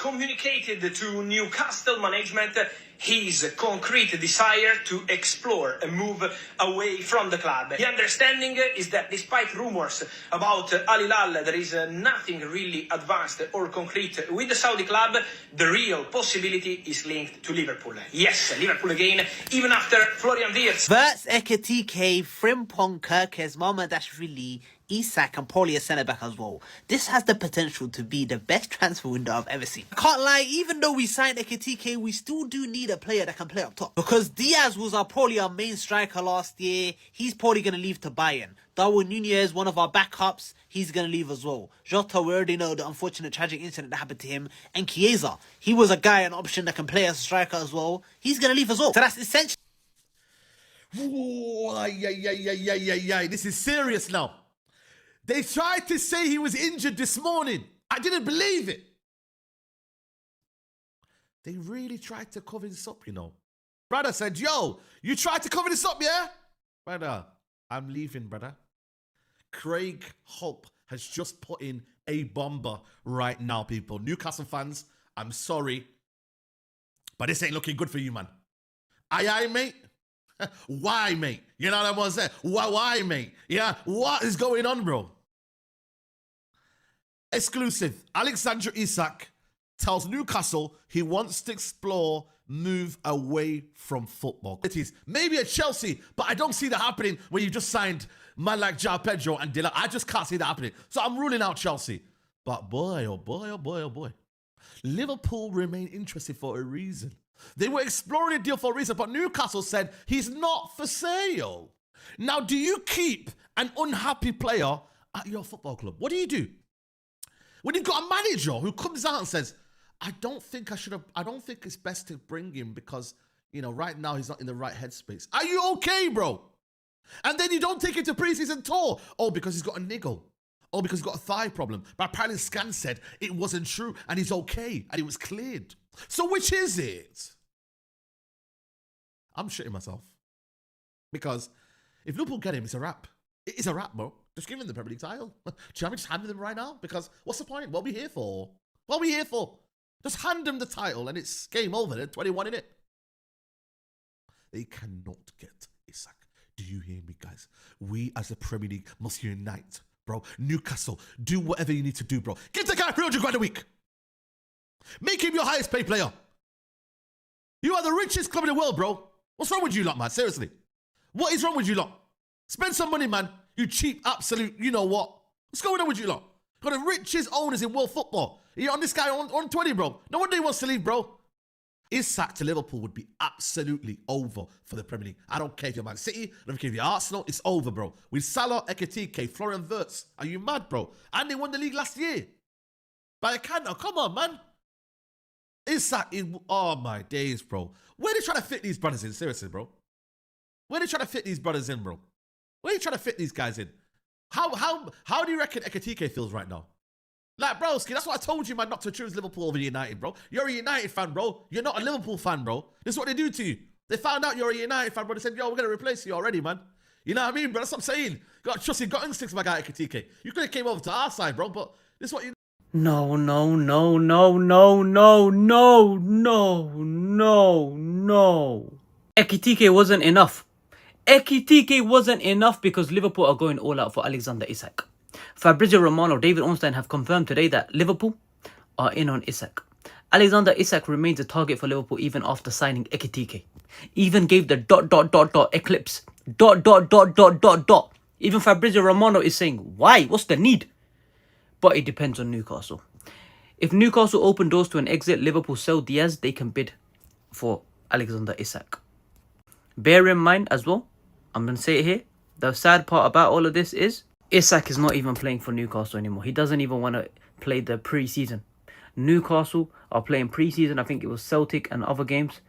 communicated to Newcastle management his concrete desire to explore a move away from the club. The understanding is that despite rumors about Al Hilal, there is nothing really advanced or concrete with the Saudi club. The real possibility is linked to Liverpool. Yes, Liverpool again, even after Florian Wirtz. Verts Ekitike, Frimpong, Kirkes, Mamadashvili, Isak and probably a centre-back as well. This has the potential to be the best transfer window I've ever seen. I can't lie, even though we signed Ekitike, we still do need a player that can play up top. Because Diaz was probably our main striker last year. He's probably going to leave to Bayern. Darwin Nunez, one of our backups, he's going to leave as well. Jota, we already know the unfortunate tragic incident that happened to him. And Chiesa, he was a guy, an option that can play as a striker as well. He's going to leave as well. So that's essentially... Whoa, yeah. This is serious now. They tried to say he was injured this morning. I didn't believe it. They really tried to cover this up, you know. Brother said, yo, you tried to cover this up, yeah? Brother, I'm leaving, brother. Craig Hope has just put in a bomber right now, people. Newcastle fans, I'm sorry, but this ain't looking good for you, man. Aye, mate. Why, mate? You know what I'm gonna say? Why, mate? Yeah, what is going on, bro? Exclusive. Alexander Isak tells Newcastle he wants to explore move away from football. It is maybe at Chelsea, but I don't see that happening when you just signed man like João Pedro and Dilla. I just can't see that happening. So I'm ruling out Chelsea. But boy, oh boy. Liverpool remain interested for a reason. They were exploring a deal for a reason, but Newcastle said he's not for sale. Now, do you keep an unhappy player at your football club? What do you do? When you've got a manager who comes out and says, I don't think it's best to bring him because, you know, right now he's not in the right headspace. Are you okay, bro? And then you don't take him to preseason tour. Oh, because he's got a niggle. Oh, because he's got a thigh problem. But apparently Scan said it wasn't true and he's okay and it was cleared. So which is it? I'm shitting myself. Because if Liverpool get him, it's a wrap. It's a wrap, bro. Just give him the Premier League title. Do you want me to just hand them right now? Because what's the point? What are we here for? What are we here for? Just hand them the title and it's game over. They're 21 in it. They cannot get Isak. Do you hear me, guys? We as a Premier League must unite, bro. Newcastle, do whatever you need to do, bro. Give the guy 300 grand a week. Make him your highest paid player. You are the richest club in the world, bro. What's wrong with you lot, man? Seriously. What is wrong with you lot? Spend some money, man. You cheap, absolute, you know what? What's going on with you lot? Got the richest owners in world football. You're on this guy on 20, bro. No wonder he wants to leave, bro. Isak to Liverpool would be absolutely over for the Premier League. I don't care if you're Man City, I don't care if you're Arsenal, it's over, bro. With Salah, Ekitike, Florian Wirtz. Are you mad, bro? And they won the league last year. But I can't now. Come on, man. Isak is, oh my days, bro. Where are they trying to fit these brothers in? Seriously, bro. Where are they trying to fit these brothers in, bro? Where are you trying to fit these guys in? How do you reckon Ekitike feels right now? Like, broski, that's what I told you, man, not to choose Liverpool over United, bro. You're a United fan, bro. You're not a Liverpool fan, bro. This is what they do to you. They found out you're a United fan, bro. They said, yo, we're going to replace you already, man. You know what I mean, bro? That's what I'm saying. Got to trust you. Got instincts, my guy, Ekitike. You could have came over to our side, bro, but this is what you... No. Ekitike wasn't enough. Ekitike wasn't enough because Liverpool are going all out for Alexander Isak. Fabrizio Romano, David Ornstein have confirmed today that Liverpool are in on Isak. Alexander Isak remains a target for Liverpool even after signing Ekitike. Even gave the ... eclipse. ... Even Fabrizio Romano is saying, why? What's the need? But it depends on Newcastle. If Newcastle open doors to an exit, Liverpool sell Diaz, they can bid for Alexander Isak. Bear in mind as well, I'm going to say it here, the sad part about all of this is Isak is not even playing for Newcastle anymore. He doesn't even want to play the pre-season. Newcastle are playing pre-season. I think it was Celtic and other games.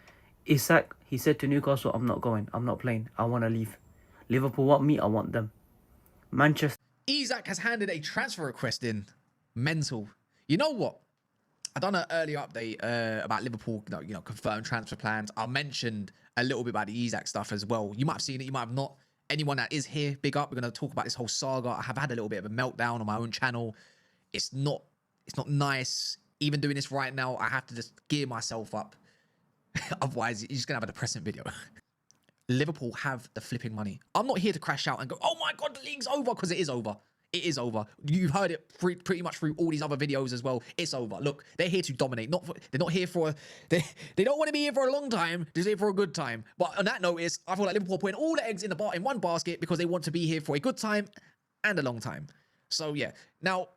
Isak, he said to Newcastle, I'm not going. I'm not playing. I want to leave. Liverpool want me. I want them. Manchester. Isak has handed a transfer request in. Mental. You know what? I done an earlier update about Liverpool, you know, confirmed transfer plans. I mentioned a little bit about the Isak stuff as well. You might have seen it. You might have not. Anyone that is here, big up. We're going to talk about this whole saga. I have had a little bit of a meltdown on my own channel. It's not nice. even doing this right now, I have to just gear myself up. Otherwise, you're just going to have a depressing video. Liverpool have the flipping money. I'm not here to crash out and go, oh my God, the league's over, because it is over. It is over. You've heard it pretty much through all these other videos as well. It's over. Look, they're here to dominate. They're not here for they don't want to be here for a long time. They're here for a good time. But on that notice, I feel like Liverpool are putting all the eggs in one basket because they want to be here for a good time and a long time. So yeah. Now,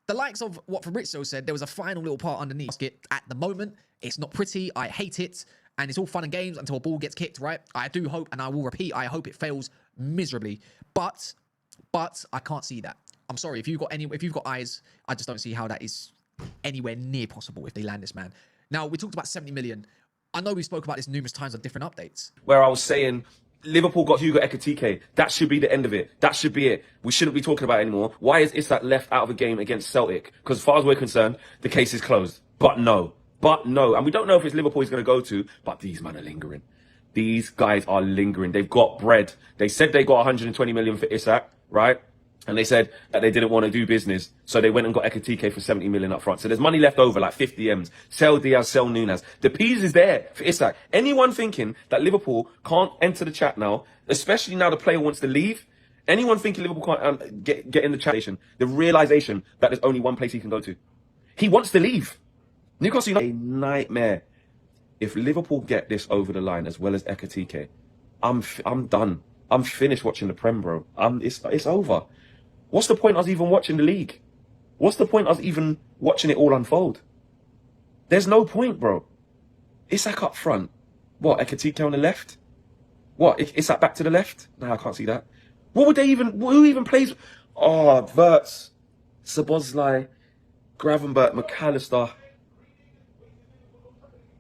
the likes of what Fabrizio said, there was a final little part underneath basket at the moment. It's not pretty. I hate it. And it's all fun and games until a ball gets kicked, right? I do hope, and I will repeat, I hope it fails miserably. But I can't see that. I'm sorry, if you've got eyes, I just don't see how that is anywhere near possible if they land this man. Now, we talked about 70 million. I know we spoke about this numerous times on different updates. Where I was saying, Liverpool got Hugo Ekitike. That should be the end of it. That should be it. We shouldn't be talking about it anymore. Why is Isak left out of the game against Celtic? Because as far as we're concerned, the case is closed. But no. And we don't know if it's Liverpool he's going to go to, but these men are lingering. These guys are lingering. They've got bread. They said they got 120 million for Isak, right? And they said that they didn't want to do business. So they went and got Ekitike for 70 million up front. So there's money left over, like 50 M's. Sell Diaz, sell Nunes. The peas is there for Isak. Anyone thinking that Liverpool can't enter the chat now, especially now the player wants to leave, anyone thinking Liverpool can't get in the chat, the realization that there's only one place he can go to. He wants to leave. Newcastle United, a nightmare. If Liverpool get this over the line as well as Ekitike, I'm done. I'm finished watching the Prem, bro. It's over. What's the point of us even watching the league? What's the point of us even watching it all unfold? There's no point, bro. Isak up front. What, Ekitike on the left? What, Isak back to the left? No, I can't see that. What would they even, who even plays? Oh, Verts, Szoboszlai, Gravenberch, McAllister.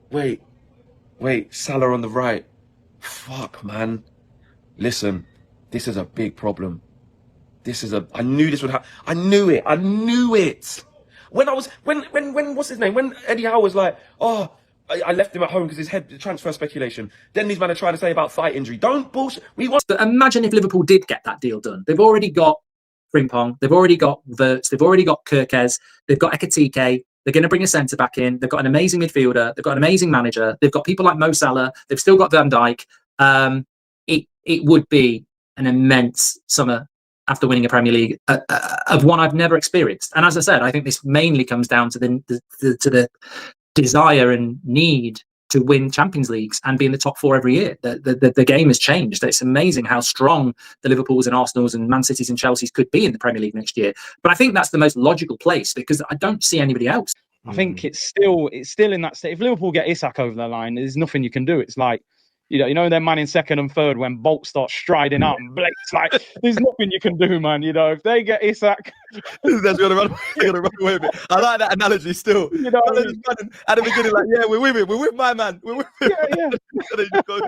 Wait, Salah on the right. Fuck, man. Listen, this is a big problem. I knew this would happen. I knew it. When what's his name? When Eddie Howe was like, oh, I left him at home because his head transfer speculation. Then these men are trying to say about thigh injury. Don't bullshit. But imagine if Liverpool did get that deal done. They've already got Frimpong. They've already got Verts. They've already got Kirkez. They've got Ekitike. They're going to bring a centre back in. They've got an amazing midfielder. They've got an amazing manager. They've got people like Mo Salah. They've still got Van Dijk. It would be an immense summer after winning a Premier League of one I've never experienced. And as I said, I think this mainly comes down to the desire and need to win Champions Leagues and be in the top four every year. The game has changed. It's amazing how strong the Liverpools and Arsenals and Man Cities and Chelseas could be in the Premier League next year. But I think that's the most logical place because I don't see anybody else. I think it's still in that state. If Liverpool get Isak over the line, there's nothing you can do. It's like, you know, their man in second and third when Bolt starts striding up and Blake's like, there's nothing you can do, man. You know, if they get Isak, they're gonna run away with it. I like that analogy still. You know, at the beginning, like, yeah, we're with my man. We're with him. Yeah.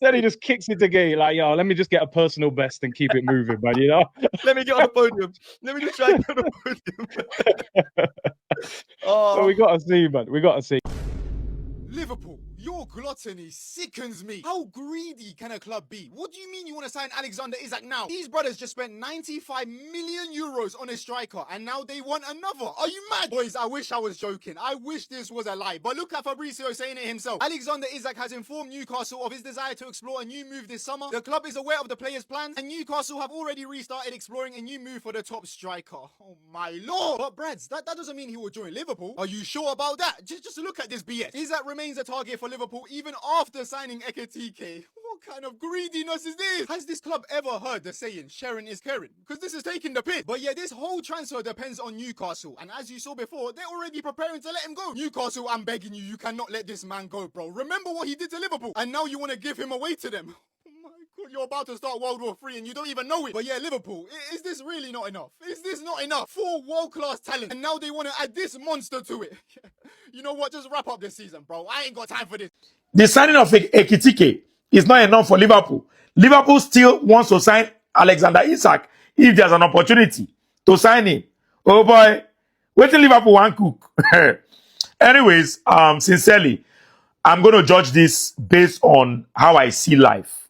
Then he just kicks it again, like, yo, let me just get a personal best and keep it moving, man. You know, let me get on the podium. Let me just try and get on the podium. So we gotta see, man. We gotta see. Liverpool, your gluttony sickens me. How greedy can a club be? What do you mean you want to sign Alexander Isak now? These brothers just spent 95 million euros on a striker and now they want another. Are you mad? Boys, I wish I was joking. I wish this was a lie. But look at Fabrizio saying it himself. Alexander Isak has informed Newcastle of his desire to explore a new move this summer. The club is aware of the players' plans and Newcastle have already restarted exploring a new move for the top striker. Oh my lord. But Brads, that doesn't mean he will join Liverpool. Are you sure about that? Just look at this BS. Isak remains a target for Liverpool even after signing Ekitike. What kind of greediness is this? Has this club ever heard the saying, sharing is caring? Because this is taking the piss. But yeah, this whole transfer depends on Newcastle. And as you saw before, they're already preparing to let him go. Newcastle, I'm begging you, you cannot let this man go, bro. Remember what he did to Liverpool. And now you want to give him away to them. Oh my God, you're about to start World War III and you don't even know it. But yeah, Liverpool, is this really not enough? Is this not enough? 4 world-class talent. And now they want to add this monster to it. You know what? Just wrap up this season, bro. I ain't got time for this. The signing of Ekitike is not enough for Liverpool. Liverpool still wants to sign Alexander Isak if there's an opportunity to sign him. Oh boy, wait till Liverpool want cook. Anyways, sincerely, I'm going to judge this based on how I see life.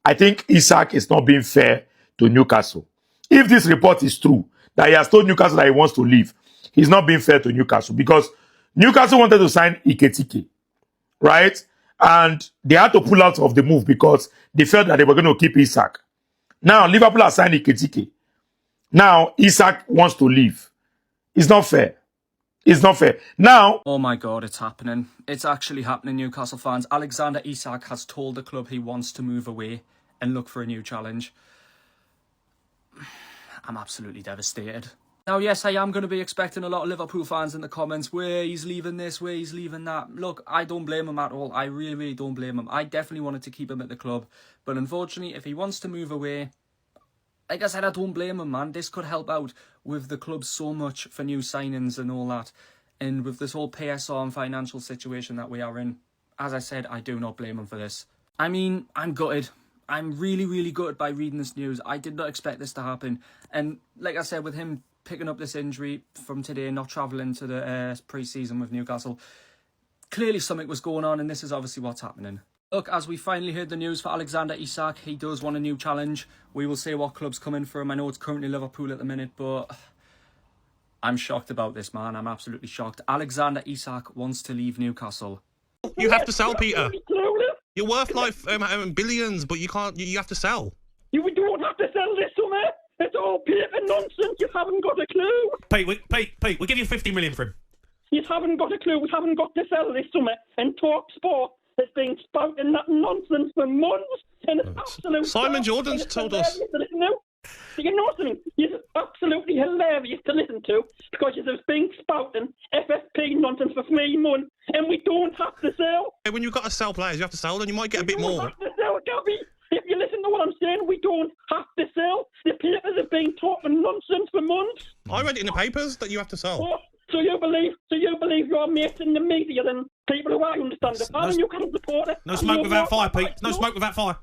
I think Isak is not being fair to Newcastle. If this report is true, that he has told Newcastle that he wants to leave, he's not being fair to Newcastle because Newcastle wanted to sign Iketike, right? And they had to pull out of the move because they felt that they were going to keep Isak. Now, Liverpool has signed Iketike. Now, Isak wants to leave. It's not fair. It's not fair. Now... Oh my God, it's happening. It's actually happening, Newcastle fans. Alexander Isak has told the club he wants to move away and look for a new challenge. I'm absolutely devastated. Now, yes, I am going to be expecting a lot of Liverpool fans in the comments, where he's leaving this, where he's leaving that. Look, I don't blame him at all. I really, really don't blame him. I definitely wanted to keep him at the club. But unfortunately, if he wants to move away, like I said, I don't blame him, man. This could help out with the club so much for new signings and all that. And with this whole PSR and financial situation that we are in, as I said, I do not blame him for this. I mean, I'm gutted. I'm really, really gutted by reading this news. I did not expect this to happen. And like I said, with him picking up this injury from today, not travelling to the pre-season with Newcastle, clearly something was going on, and this is obviously what's happening. Look, as we finally heard the news for Alexander Isak, he does want a new challenge. We will see what clubs come in for him. I know it's currently Liverpool at the minute, but I'm shocked about this, man. I'm absolutely shocked. Alexander Isak wants to leave Newcastle. You have to sell, Peter. You're worth like billions, but you can't. You have to sell. You don't have to sell this summer. It's all paper nonsense. You haven't got a clue. Pete, we'll give you 50 million for him. You haven't got a clue. We haven't got to sell this summer. And Talk Sport has been spouting that nonsense for months. And it's absolute. Simon Jordan's told us. You know something? It's absolutely hilarious to listen to, because you've been spouting FFP nonsense for 3 months, and we don't have to sell. When you've got to sell players, you have to sell, then you might get a bit more. Have to sell, Gabby. If you listen to what I'm saying, we don't have to sell. The papers have been talking nonsense for months. I read it in the papers that you have to sell. Oh, so you believe your mates in the media, then people who I understand it. I'm a Newcastle supporter. No smoke without fire, Pete. No smoke without fire.